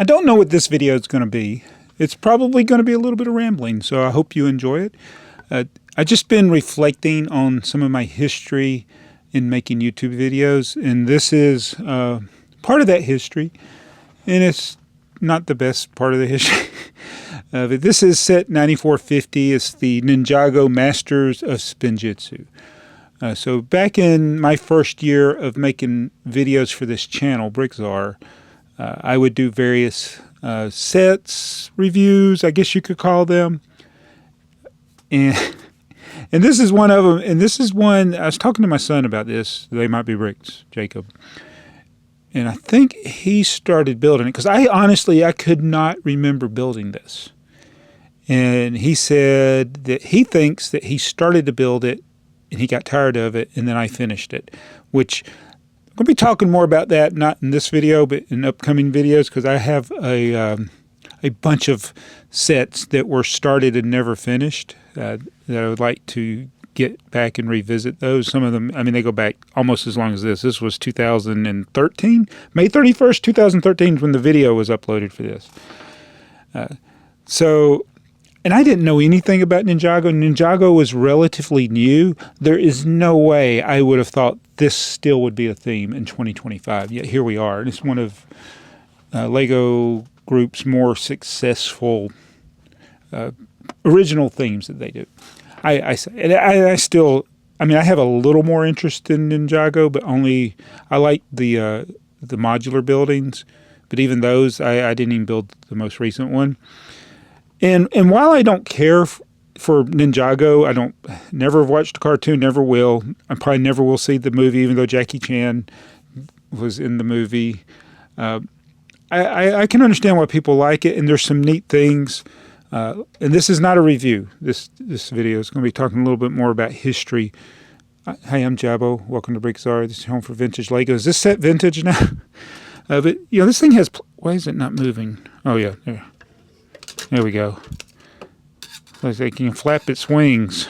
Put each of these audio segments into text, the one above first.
I don't know what this video is going to be. It's probably going to be a little bit of rambling, so I hope you enjoy it. I've just been reflecting on some of my history in making YouTube videos, and this is part of that history, and it's not the best part of the history. But this is set 9450. It's the Ninjago Masters of Spinjitzu. So back in my first year of making videos for this channel, BrickTsar, I would do various sets, reviews, I guess you could call them. And this is one of them. And this is one, I was talking to my son about this. They might be bricks, Jacob. And I think he started building it because I could not remember building this. And he said that he thinks that he started to build it and he got tired of it, and then I finished it, which I'm going to be talking more about that, not in this video, but in upcoming videos, because I have a bunch of sets that were started and never finished that I would like to get back and revisit those. Some of them, I mean, they go back almost as long as this. This was 2013. May 31st, 2013 is when the video was uploaded for this. And I didn't know anything about Ninjago. Ninjago was relatively new. There is no way I would have thought this still would be a theme in 2025. Yet here we are. And it's one of LEGO Group's more successful original themes that they do. I have a little more interest in Ninjago, but only I like the modular buildings. But even those, I didn't even build the most recent one. And while I don't care for Ninjago, never have watched the cartoon, never will. I probably never will see the movie, even though Jackie Chan was in the movie. I can understand why people like it, and there's some neat things. And this is not a review. This video is going to be talking a little bit more about history. Hi, I'm Jabbo. Welcome to BrickTsar. This is home for vintage Lego. Is this set vintage now? But this thing has. Why is it not moving? Oh yeah, there we go. Looks like it can flap its wings.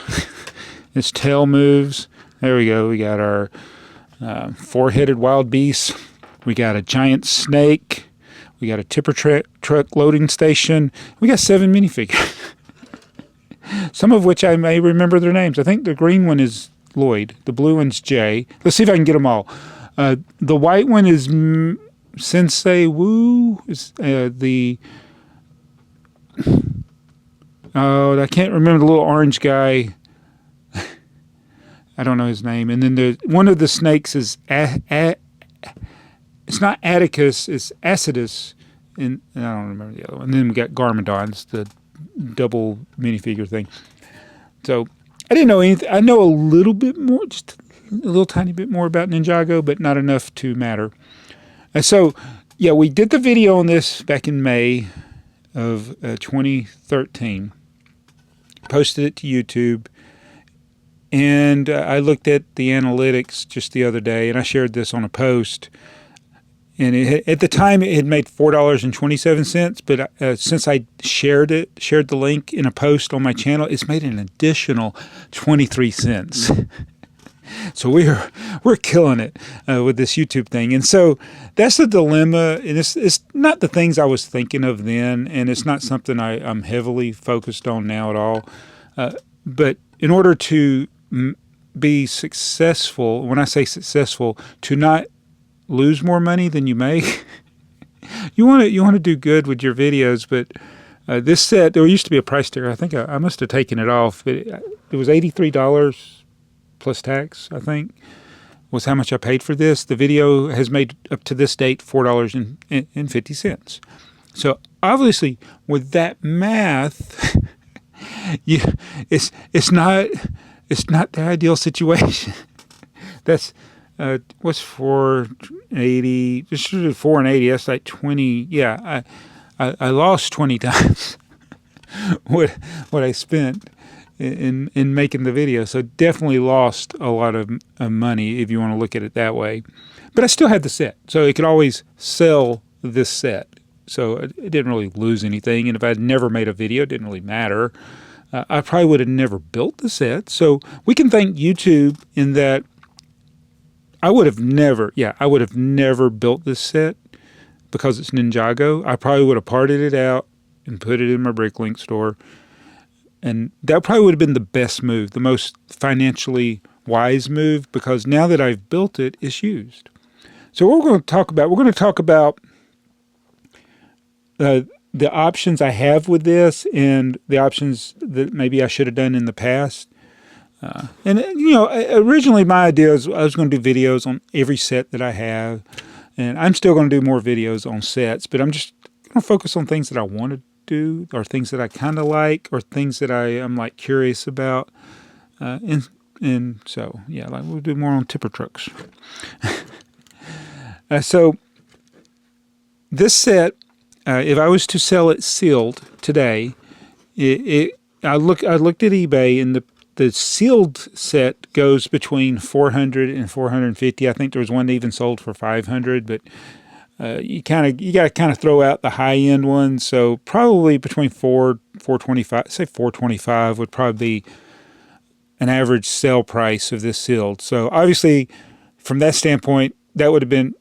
Its tail moves. There we go. We got our four-headed wild beast. We got a giant snake. We got a tipper truck loading station. We got 7 minifigures. Some of which I may remember their names. I think the green one is Lloyd. The blue one's Jay. Let's see if I can get them all. The white one is Sensei Wu. I can't remember the little orange guy. I don't know his name. And then one of the snakes is it's not Atticus, it's Acidus, and I don't remember the other one. And then we got Garmadons, the double minifigure thing. So I didn't know anything. I know a little bit more, just a little tiny bit more about Ninjago, but not enough to matter. So yeah, we did the video on this back in May of 2013. Posted it to YouTube, and I looked at the analytics just the other day, and I shared this on a post. And at the time, it had made $4.27, but since I shared the link in a post on my channel, it's made an additional 23 cents. So we're killing it with this YouTube thing. And so that's the dilemma. And it's not the things I was thinking of then, and it's not something I'm heavily focused on now at all. But in order to be successful, when I say successful, to not lose more money than you make, you want to do good with your videos. But this set, there used to be a price tag. I think I must have taken it off. But it was $83 plus tax, I think, was how much I paid for this. The video has made, up to this date, $4.50. So obviously, with that math, it's not the ideal situation. That's what's 480? Just $4.80. That's like 20. Yeah, I lost 20 times what I spent in making the video. So definitely lost a lot of money if you want to look at it that way. But I still had the set, so it could always sell this set. So it didn't really lose anything. And if I had never made a video, it didn't really matter. I probably would have never built the set. So we can thank YouTube in that I would have never built this set because it's Ninjago, I probably would have parted it out and put it in my Bricklink store. And that probably would have been the best move, the most financially wise move, because now that I've built it, it's used. So we're going to talk about the options I have with this and the options that maybe I should have done in the past. Originally my idea was I was going to do videos on every set that I have, and I'm still going to do more videos on sets, but I'm just going to focus on things that I want to do, or things that I kind of like, or things that I'm like curious about. And so, yeah, like we'll do more on tipper trucks. So this set, if I was to sell it sealed today, I looked at eBay, and the sealed set goes between $400 and $450. I think there was one that even sold for $500, but you got to kind of throw out the high end ones. So probably between $425, say $425 would probably be an average sale price of this sealed. So obviously, from that standpoint, that would have been,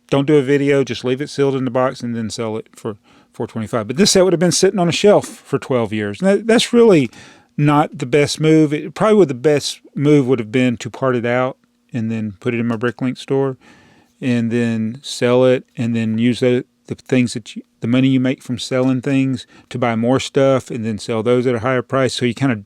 don't do a video, just leave it sealed in the box and then sell it for $425. But this set would have been sitting on a shelf for 12 years. And that's really not the best move. The best move would have been to part it out and then put it in my Bricklink store and then sell it, and then use the things the money you make from selling things to buy more stuff and then sell those at a higher price. So you kind of,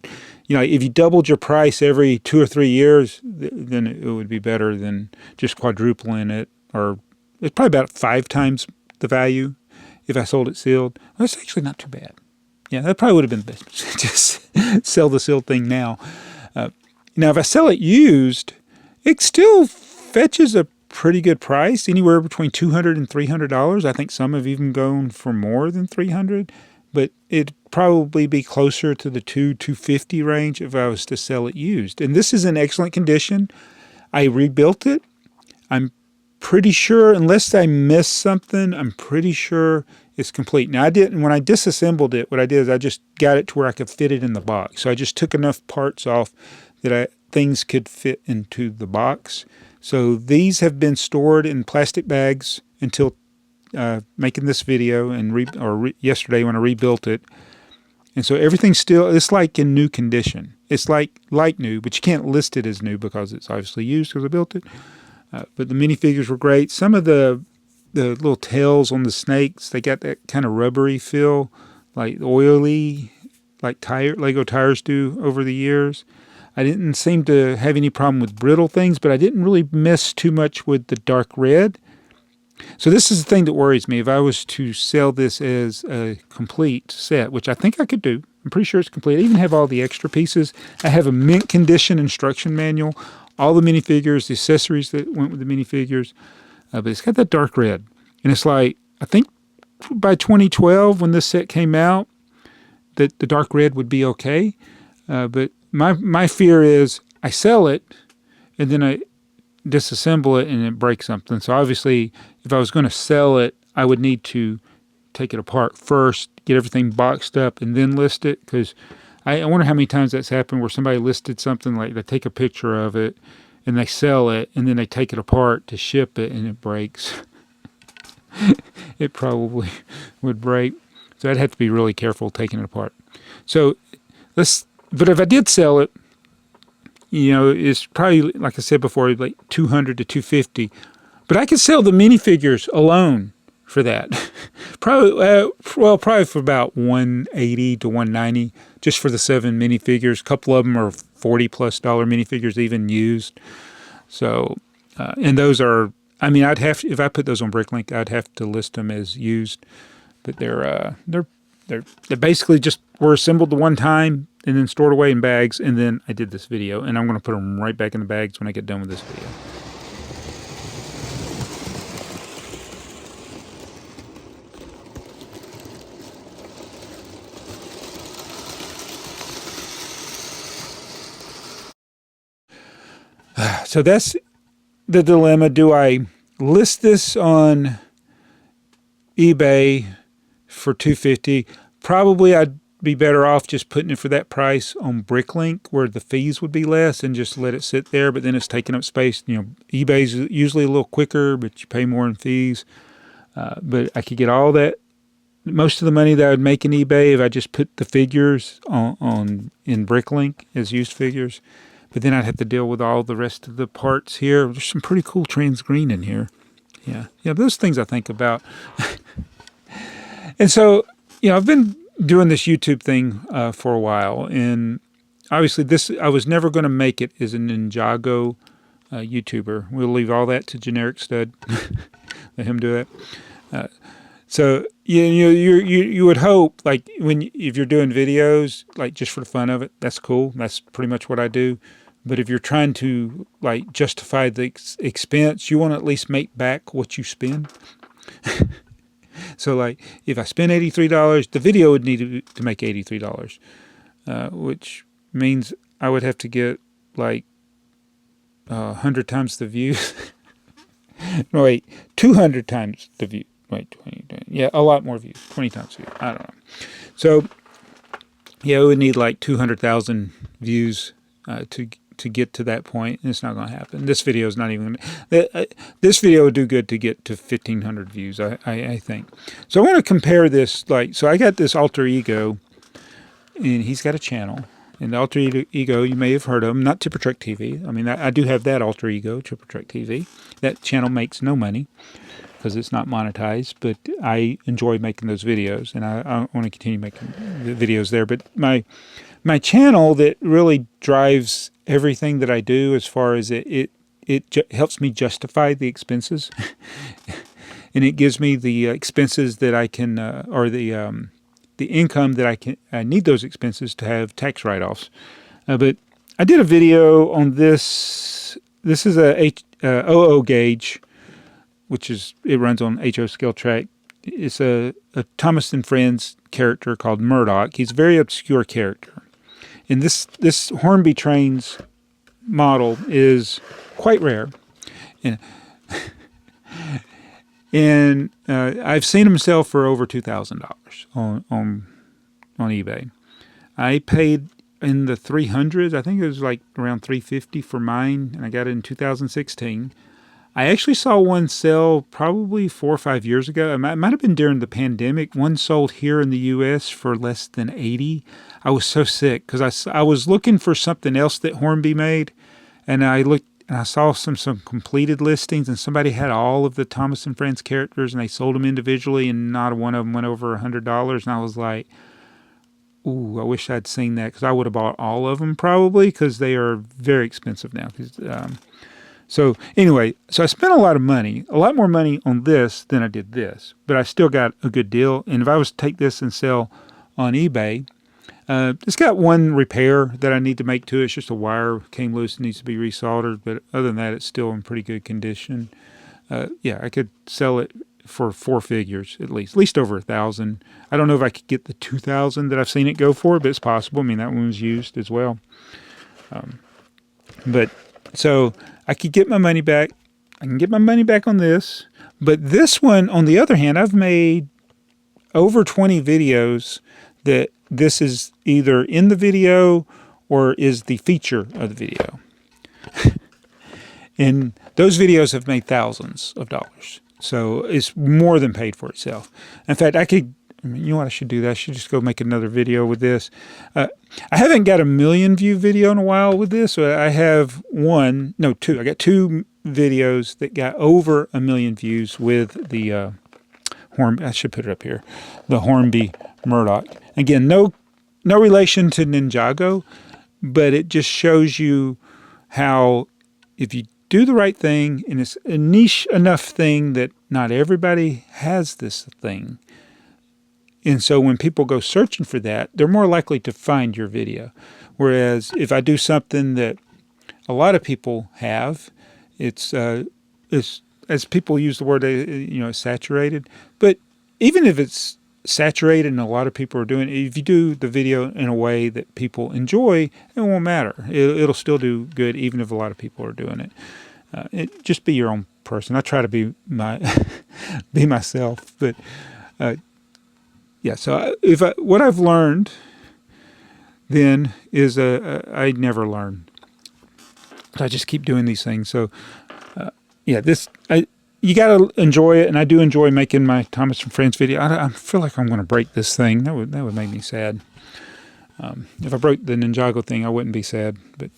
if you doubled your price every 2 or 3 years, then it would be better than just quadrupling it, or it's probably about 5 times the value if I sold it sealed. Well, that's actually not too bad. Yeah, that probably would have been the best. Just sell the sealed thing now. Now, if I sell it used, it still fetches a pretty good price, anywhere between $200 and $300. I think some have even gone for more than $300, but it'd probably be closer to the $250 range if I was to sell it used. And this is in excellent condition. I rebuilt it. I'm pretty sure, unless I missed something, I'm pretty sure it's complete. Now, when I disassembled it, what I did is I just got it to where I could fit it in the box. So I just took enough parts off that things could fit into the box. So these have been stored in plastic bags until making this video yesterday when I rebuilt it. And so everything's it's like in new condition. It's like new, but you can't list it as new because it's obviously used because I built it. But the minifigures were great. Some of the little tails on the snakes, they got that kind of rubbery feel, like oily, like Lego tires do over the years. I didn't seem to have any problem with brittle things, but I didn't really mess too much with the dark red. So this is the thing that worries me. If I was to sell this as a complete set, which I think I could do, I'm pretty sure it's complete. I even have all the extra pieces. I have a mint condition instruction manual, all the minifigures, the accessories that went with the minifigures, but it's got that dark red. And it's like, I think by 2012, when this set came out, that the dark red would be okay. But my fear is I sell it and then I disassemble it and it breaks something. So obviously, if I was going to sell it, I would need to take it apart first, get everything boxed up, and then list it. Because I wonder how many times that's happened where somebody listed something, like they take a picture of it and they sell it, and then they take it apart to ship it and it breaks. It probably would break. So I'd have to be really careful taking it apart. So but if I did sell it, it's probably, like I said before, like $200 to $250. But I could sell the minifigures alone for that. Probably for about $180 to $190, just for the 7 minifigures. A couple of them are $40+ minifigures, even used. So, and those are, if I put those on Bricklink, I'd have to list them as used. But they're basically just were assembled the one time and then stored away in bags, and then I did this video, and I'm going to put them right back in the bags when I get done with this video. So that's the dilemma. Do I list this on eBay for $250? Probably I'd be better off just putting it for that price on Bricklink, where the fees would be less, and just let it sit there. But then it's taking up space. eBay's usually a little quicker, but you pay more in fees. But I could get all that, most of the money that I would make in eBay if I just put the figures on in Bricklink as used figures. But then I'd have to deal with all the rest of the parts here. There's some pretty cool trans green in here. Yeah, those things I think about. And so, I've been doing this YouTube thing for a while, and obviously I was never going to make it as a Ninjago YouTuber. We'll leave all that to Generic Stud. Let him do it. So you would hope, like, if you're doing videos like just for the fun of it, that's cool. That's pretty much what I do. But if you're trying to like justify the expense, you want to at least make back what you spend. So like if I spend $83, the video would need to make $83, which means I would have to get like 100 times the views. No, wait, 200 times the view. Wait, 20, yeah, a lot more views, 20 times views. I don't know. So, yeah, it would need like 200,000 views to get to that point, and it's not going to happen. This video is not even going to... This video would do good to get to 1,500 views, I think. So I want to compare this, so I got this alter ego, and he's got a channel. And the alter ego, you may have heard of him, not Tipper Truck TV. I mean, I do have that alter ego, Tipper Truck TV. That channel makes no money because it's not monetized, but I enjoy making those videos, and I want to continue making the videos there. But my channel that really drives everything that I do, as far as it helps me justify the expenses, and it gives me the expenses that I can, or the income that I need those expenses to have tax write-offs. But I did a video on this. This is a OO gauge, which it runs on HO scale track. It's a Thomas and Friends character called Murdoch. He's a very obscure character. And this Hornby Trains model is quite rare. And I've seen him sell for over $2,000 on eBay. I paid in the 300s. I think it was like around $350 for mine, and I got it in 2016. I actually saw one sell probably 4 or 5 years ago. It might have been during the pandemic. One sold here in the U.S. for less than $80. I was so sick because I was looking for something else that Hornby made, and I looked and I saw some completed listings, and somebody had all of the Thomas and Friends characters, and they sold them individually, and not one of them went over $100. And I was like, ooh, I wish I'd seen that, because I would have bought all of them probably, because they are very expensive now. So anyway, so I spent a lot more money on this than I did this, but I still got a good deal. And if I was to take this and sell on eBay, it's got one repair that I need to make to it. It's just a wire came loose and needs to be resoldered, but other than that, it's still in pretty good condition. Yeah, I could sell it for 4 figures at least over 1,000. I don't know if I could get the 2,000 that I've seen it go for, but it's possible. I mean, that one was used as well. But so I could get my money back. I can get my money back on this. But this one, on the other hand, I've made over 20 videos that this is either in the video or is the feature of the video. And those videos have made thousands of dollars. So it's more than paid for itself. In fact, you know what I should do? I should just go make another video with this. I haven't got a 1 million view video in a while with this. So I have two. I got 2 videos that got over 1 million views with the I should put it up here. The Hornby Murdoch. Again, no relation to Ninjago, but it just shows you how if you do the right thing, and it's a niche enough thing that not everybody has this thing. And so when people go searching for that, they're more likely to find your video. Whereas if I do something that a lot of people have, it's as people use the word, saturated. But even if it's saturated and a lot of people are doing it, if you do the video in a way that people enjoy, it won't matter. It'll still do good even if a lot of people are doing it. Just be your own person. I try to be myself, but yeah. So what I've learned then is I never learn. I just keep doing these things. So yeah, you got to enjoy it, and I do enjoy making my Thomas and Friends video. I feel like I'm going to break this thing. That would make me sad. If I broke the Ninjago thing, I wouldn't be sad. But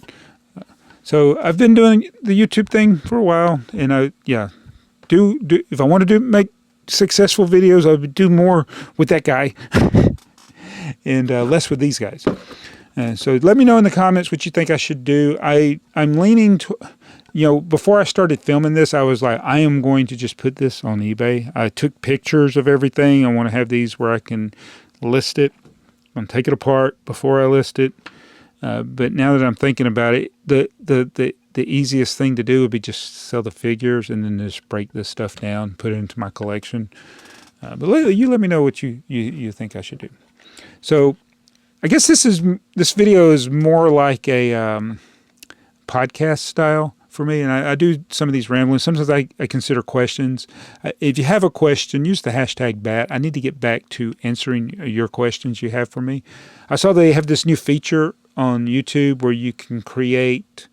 so I've been doing the YouTube thing for a while, and do if I want to make successful videos, I would do more with that guy and less with these guys. So let me know in the comments what you think I should do. I'm leaning to, before I started filming this, I was like, I am going to just put this on eBay. I took pictures of everything. I want to have these where I can list it. I'm going to take it apart before I list it. But now that I'm thinking about it, the easiest thing to do would be just sell the figures and then just break this stuff down, put it into my collection. But you let me know what you think I should do. So I guess this video is more like a podcast style for me, and I do some of these ramblings. Sometimes I consider questions. If you have a question, use the hashtag #BAT. I need to get back to answering your questions you have for me. I saw they have this new feature on YouTube where you can create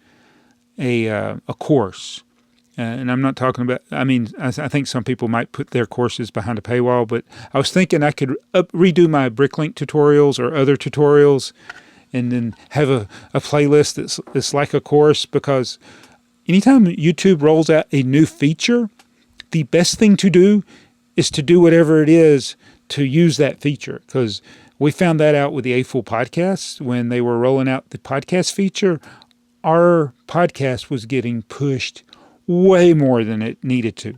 a course. And I'm not talking about, I think some people might put their courses behind a paywall, but I was thinking I could redo my Bricklink tutorials or other tutorials and then have a playlist that's like a course, because anytime YouTube rolls out a new feature, the best thing to do is to do whatever it is to use that feature, because we found that out with the A-Full podcast when they were rolling out the podcast feature. Our podcast was getting pushed way more than it needed to.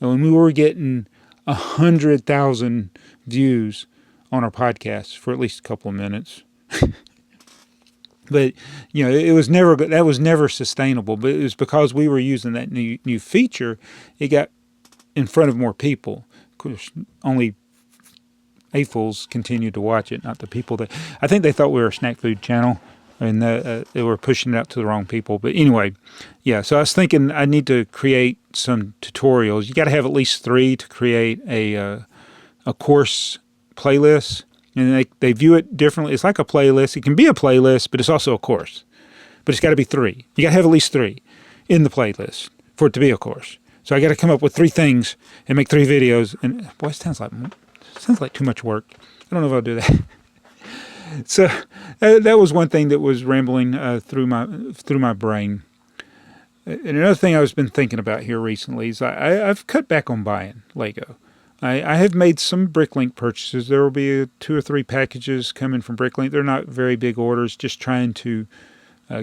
And we were getting 100,000 views on our podcast for at least a couple of minutes. But, that was never sustainable. But it was because we were using that new feature, it got in front of more people. Of course, only A-Fulls continued to watch it, not the people that... I think they thought we were a snack food channel, and they were pushing it out to the wrong people. But anyway, so I was thinking I need to create some tutorials. You got to have at least 3 to create a course playlist. And they view it differently. It's like a playlist. It can be a playlist, but it's also a course. But it's got to be 3. You got to have at least 3 in the playlist for it to be a course. So I got to come up with 3 things and make 3 videos. And boy, it sounds like too much work. I don't know if I'll do that. So that was one thing that was rambling through my brain. And another thing I've been thinking about here recently is I've cut back on buying Lego. I have made some Bricklink purchases. There will be 2 or 3 packages coming from Bricklink. They're not very big orders, just trying to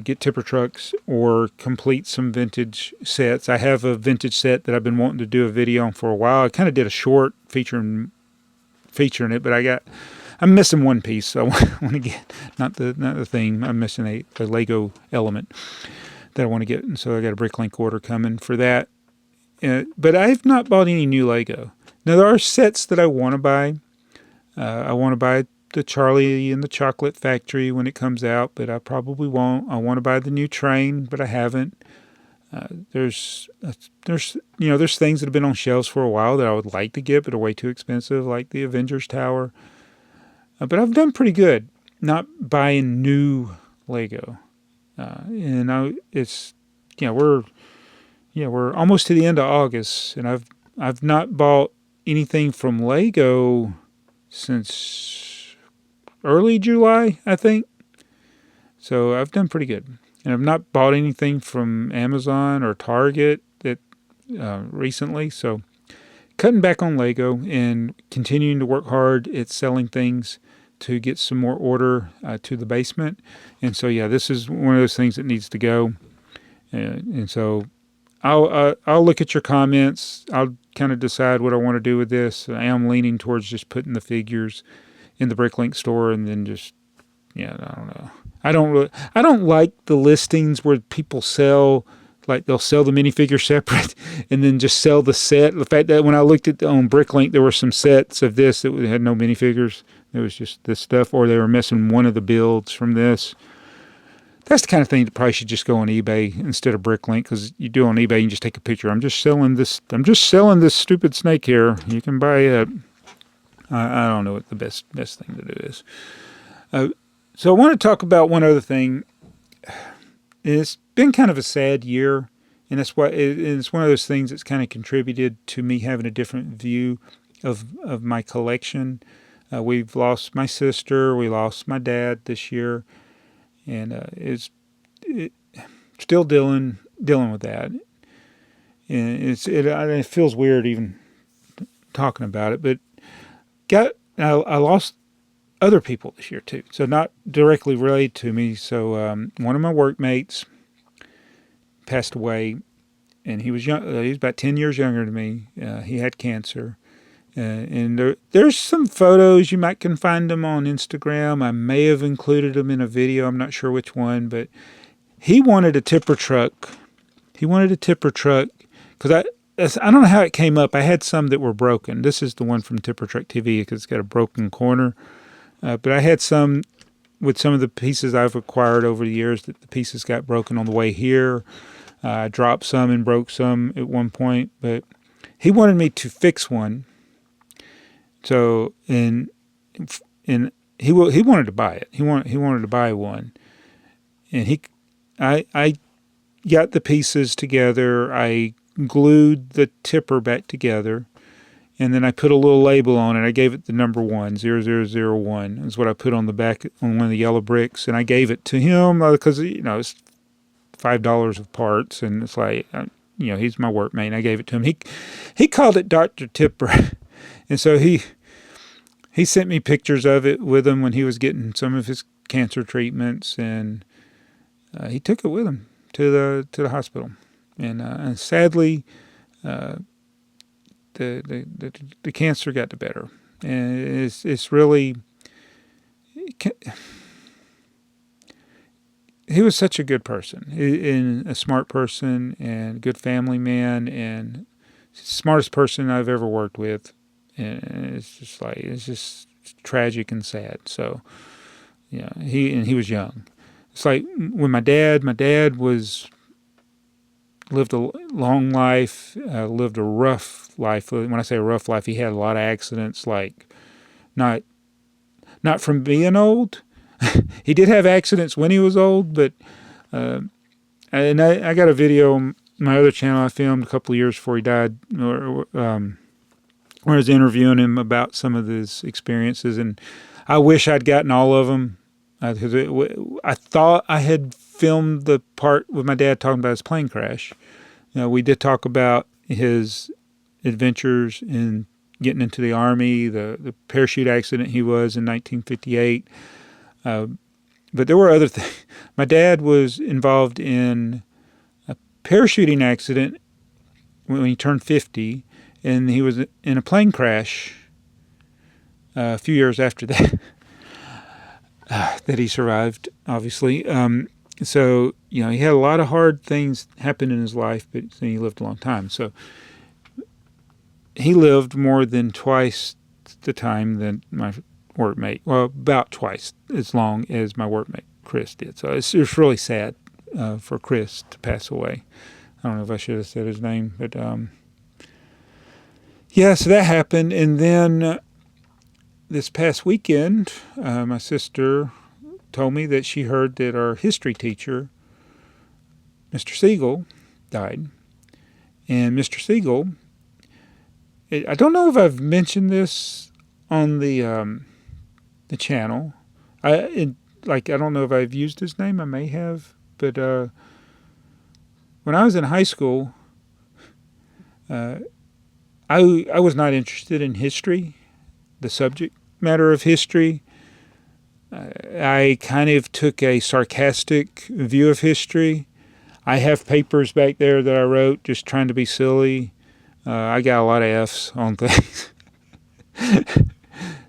get tipper trucks or complete some vintage sets. I have a vintage set that I've been wanting to do a video on for a while. I kind of did a short featuring it, but I'm missing one piece. So I want to get, not the theme. I'm missing a Lego element that I want to get. And so I got a Bricklink order coming for that. But I have not bought any new Lego. Now, there are sets that I want to buy. I want to buy the Charlie and the Chocolate Factory when it comes out, but I probably won't. I want to buy the new train, but I haven't. There's things that have been on shelves for a while that I would like to get, but are way too expensive, like the Avengers Tower. But I've done pretty good not buying new Lego. We're almost to the end of August, and I've not bought anything from Lego since early July, I think. So I've done pretty good. And I've not bought anything from Amazon or Target recently. So cutting back on Lego and continuing to work hard at selling things to get some more order to the basement. And so, this is one of those things that needs to go. And so I'll look at your comments. I'll kind of decide what I want to do with this. I am leaning towards just putting the figures in the Bricklink store and then just, I don't know. I don't like the listings where people sell, like they'll sell the minifigure separate and then just sell the set. The fact that when I looked at on Bricklink, there were some sets of this that had no minifigures. It was just this stuff, or they were missing one of the builds from this. That's the kind of thing that probably should just go on eBay instead of Bricklink, because you do on eBay, you can just take a picture. I'm just selling this stupid snake here. You can buy it. I don't know what the best thing to do is. So I want to talk about one other thing. It's been kind of a sad year and that's why it's one of those things that's kind of contributed to me having a different view of my collection. We've lost my sister, we lost my dad this year, and still dealing with that. And it feels weird even talking about it, but I lost other people this year too. So not directly related to me. So one of my workmates passed away, and he was young. He was about 10 years younger than me. He had cancer. And there's some photos. You can find them on Instagram. I may have included them in a video. I'm not sure which one, but he wanted a tipper truck. Because I don't know how it came up. I had some that were broken. This is the one from Tipper Truck TV because it's got a broken corner. But I had some with some of the pieces I've acquired over the years that the pieces got broken on the way here. I dropped some and broke some at one point. But he wanted me to fix one. So and he wanted to buy it. He wanted to buy one, and I got the pieces together. I glued the tipper back together, and then I put a little label on it. I gave it the number 10001 is what I put on the back on one of the yellow bricks, and I gave it to him because it's $5 of parts, and it's like he's my workmate. And I gave it to him. He called it Dr. Tipper, and so he sent me pictures of it with him when he was getting some of his cancer treatments, and he took it with him to the hospital. And sadly, the cancer got the better, and it's really. He was such a good person, and a smart person, and a good family man, and smartest person I've ever worked with. And it's just tragic and sad. So, he was young. It's like when my dad lived a long life, lived a rough life. When I say a rough life, he had a lot of accidents, like not from being old. He did have accidents when he was old, but and I got a video on my other channel I filmed a couple of years before he died, where I was interviewing him about some of his experiences, and I wish I'd gotten all of them. Because I thought I had filmed the part with my dad talking about his plane crash. We did talk about his adventures in getting into the Army, the parachute accident he was in 1958. But there were other things. My dad was involved in a parachuting accident when he turned 50, and he was in a plane crash a few years after that. That he survived, obviously. So, he had a lot of hard things happen in his life, but he lived a long time. So he lived more than twice the time that my workmate, well, about twice as long as my workmate Chris did. So it's really sad for Chris to pass away. I don't know if I should have said his name, but so that happened. And then this past weekend, my sister told me that she heard that our history teacher, Mr. Seagull, died. And Mr. Seagull, I don't know if I've mentioned this on the channel. I don't know if I've used his name. I may have, but when I was in high school, I was not interested in history, the subject matter of history. I kind of took a sarcastic view of history. I have papers back there that I wrote just trying to be silly. I got a lot of F's on things.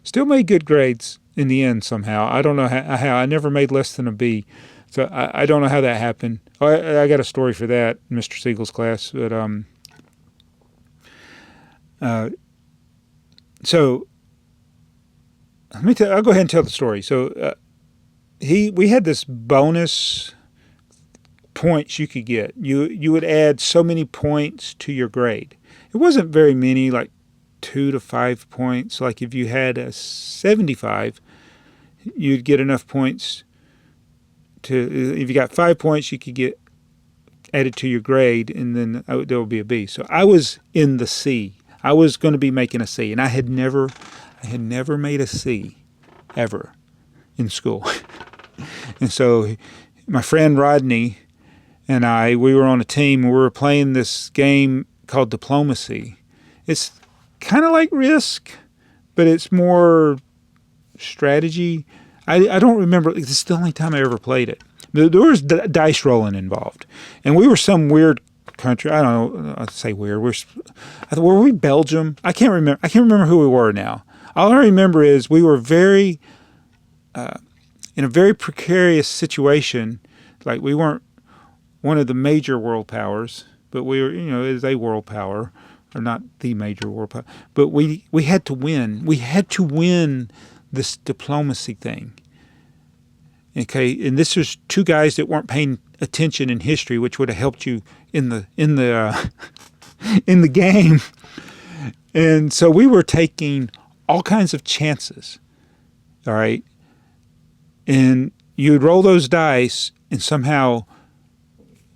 Still made good grades in the end somehow. I don't know how. I never made less than a B. So I don't know how that happened. I got a story for that in Mr. Siegel's class. But so I'll go ahead and tell the story. So we had this bonus points you could get. You would add so many points to your grade. It wasn't very many, like 2 to 5 points. Like if you had a 75, you'd get enough points to, if you got 5 points, you could get added to your grade, and then there will be a B. So I was in the C. I was going to be making a C, and I had never made a C ever in school. And so my friend Rodney and we were on a team, and we were playing this game called Diplomacy. It's kind of like Risk, but it's more strategy. I don't remember. This is the only time I ever played it. There was dice rolling involved. And we were some weird country. I don't know. I'd say weird. Were we Belgium? I can't remember. I can't remember who we were now. All I remember is we were in a very precarious situation. Like, we weren't one of the major world powers, but we were, as a world power, or not the major world power. But we had to win. We had to win this diplomacy thing. Okay, and this was two guys that weren't paying attention in history, which would have helped you in the in the game. And so we were taking all kinds of chances. All right, and you would roll those dice, and somehow,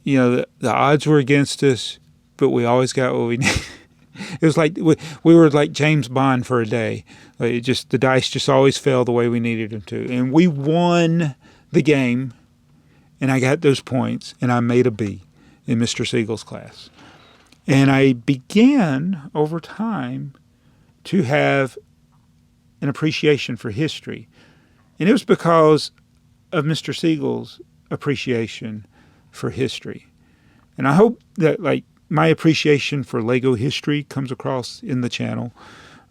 the odds were against us, but we always got what we needed. It was like we were like James Bond for a day. Like, the dice just always fell the way we needed them to. And we won the game, and I got those points, and I made a B in Mr. Seagull's class. And I began, over time, to have an appreciation for history. And it was because of Mr. Seagull's appreciation for history. And I hope that, my appreciation for Lego history comes across in the channel.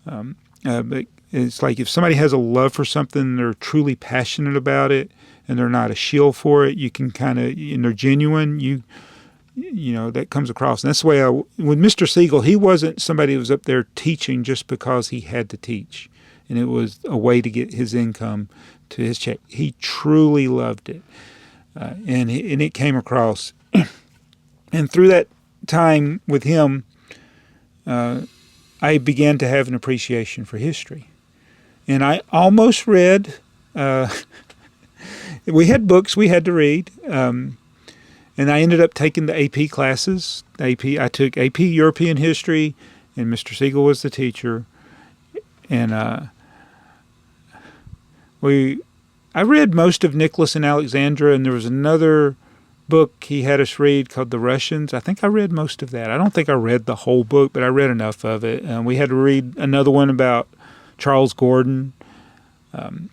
But it's like, if somebody has a love for something, they're truly passionate about it, and they're not a shill for it, you can and they're genuine, that comes across. And that's the way with Mr. Seagull, he wasn't somebody who was up there teaching just because he had to teach. And it was a way to get his income to his check. He truly loved it. And it came across. And through that time with him, I began to have an appreciation for history. And I almost read, we had books we had to read, and I ended up taking the AP classes. I took AP European History, and Mr. Seagull was the teacher. And I read most of Nicholas and Alexandra, and there was another book he had us read called The Russians. I think I read most of that. I don't think I read the whole book, but I read enough of it. We had to read another one about Charles Gordon. In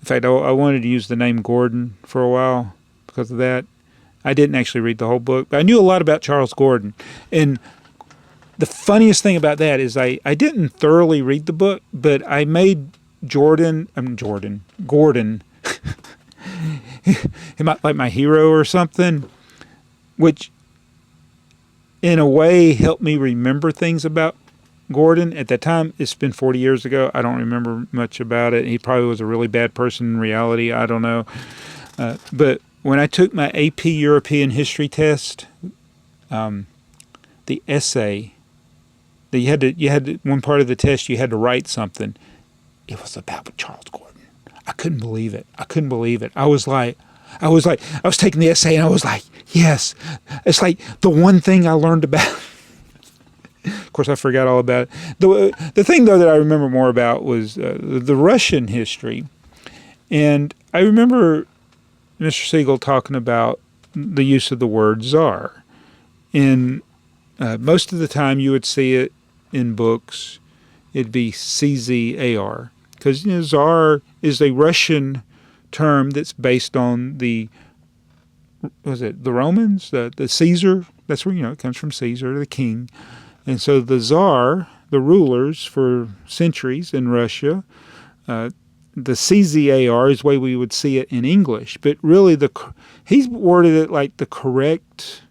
fact, I wanted to use the name Gordon for a while because of that. I didn't actually read the whole book, but I knew a lot about Charles Gordon. And the funniest thing about that is I didn't thoroughly read the book, but I made Gordon, he might like my hero or something, which in a way helped me remember things about Gordon. At that time, it's been 40 years ago. I don't remember much about it. He probably was a really bad person in reality. I don't know. But when I took my AP European History test, the essay, that you had one part of the test, you had to write something. It was about Charles Gordon. I couldn't believe it. I was taking the essay, and I was like, yes, it's like the one thing I learned about. Of course, I forgot all about it. The thing, though, that I remember more about was the Russian history. And I remember Mr. Seagull talking about the use of the word Tsar. And most of the time you would see it in books. It'd be CZAR. Because Tsar is a Russian term that's based on the Romans, the Caesar. That's where, it comes from Caesar, the king. And so the Tsar, the rulers for centuries in Russia, the CZAR is the way we would see it in English. But really, he's worded it like the correct,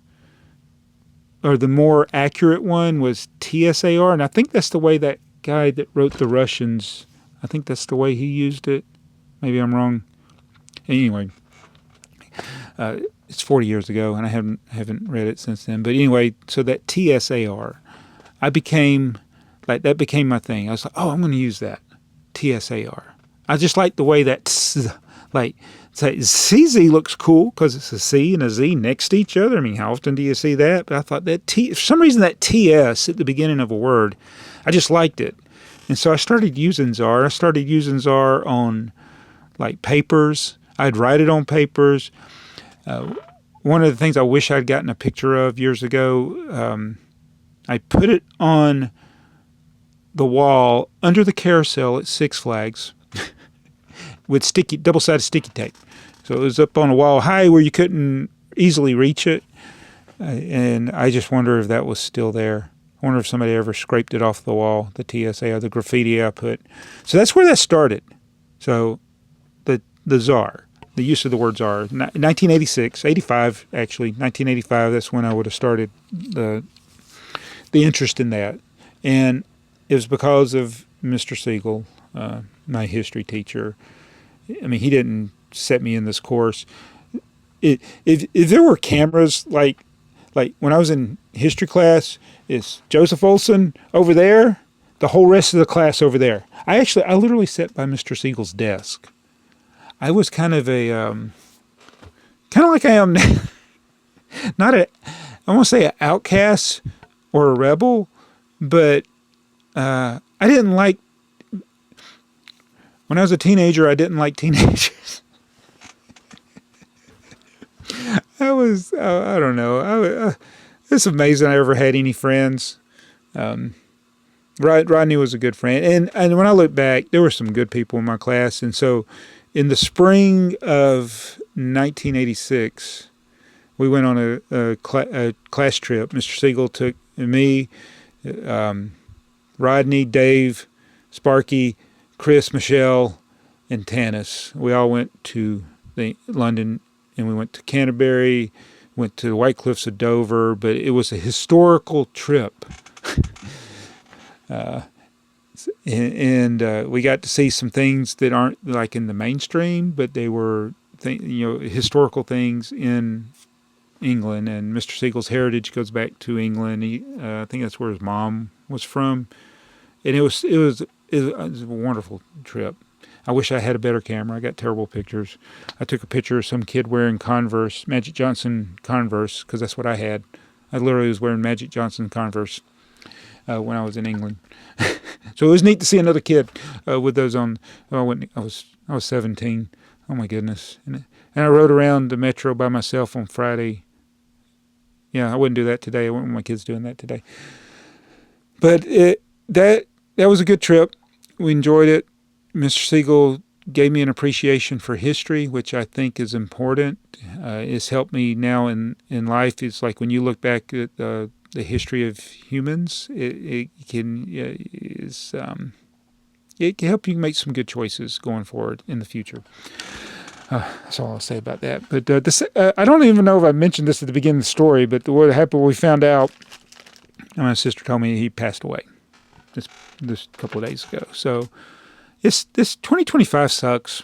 or the more accurate one was TSAR. And I think that's the way that guy that wrote the Russians, I think that's the way he used it. Maybe I'm wrong. Anyway, it's 40 years ago, and I haven't read it since then. But anyway, so that TSAR, that became my thing. I was like, oh, I'm going to use that, TSAR. I just like the way that Like, say, CZ looks cool because it's a C and a Z next to each other. I mean, how often do you see that? But I thought that for some reason, that TS at the beginning of a word, I just liked it. And so I started using Czar. I started using Czar on, like, papers. I'd write it on papers. One of the things I wish I'd gotten a picture of years ago, I put it on the wall under the carousel at Six Flags with double-sided sticky tape. So it was up on a wall high where you couldn't easily reach it. And I just wonder if that was still there. I wonder if somebody ever scraped it off the wall, the TSA or the graffiti I put. So that's where that started. So the czar, the use of the word czar, 1986, 85 actually, 1985, that's when I would have started the interest in that. And it was because of Mr. Seagull, my history teacher. I mean, he didn't set me in this course. If there were cameras, like when I was in history class, is Joseph Olson over there, the whole rest of the class over there. I literally sat by Mr. Seagull's desk. I was kind of like I am now. I won't say an outcast or a rebel, but I didn't like, when I was a teenager, I didn't like teenagers. I don't know. It's amazing I ever had any friends. Rodney was a good friend. And when I look back, there were some good people in my class. And so in the spring of 1986, we went on a class trip. Mr. Seagull took me, Rodney, Dave, Sparky, Chris, Michelle, and Tanis. We all went to London, and we went to Canterbury, went to the White Cliffs of Dover, but it was a historical trip. And we got to see some things that aren't like in the mainstream, but they were historical things in England. And Mr. Seagull's heritage goes back to England. I think that's where his mom was from, and it was a wonderful trip. I wish I had a better camera. I got terrible pictures. I took a picture of some kid wearing Converse, Magic Johnson Converse, because that's what I had. I literally was wearing Magic Johnson Converse when I was in England. So it was neat to see another kid with those on. I was 17. Oh my goodness! And I rode around the metro by myself on Friday. Yeah, I wouldn't do that today. I wouldn't want my kids doing that today. But that was a good trip. We enjoyed it. Mr. Seagull gave me an appreciation for history, which I think is important. It's helped me now in life. It's like when you look back at the history of humans, it can help you make some good choices going forward in the future. That's all I'll say about that. But I don't even know if I mentioned this at the beginning of the story, but what happened, we found out, my sister told me he passed away this couple of days ago. So this 2025 sucks.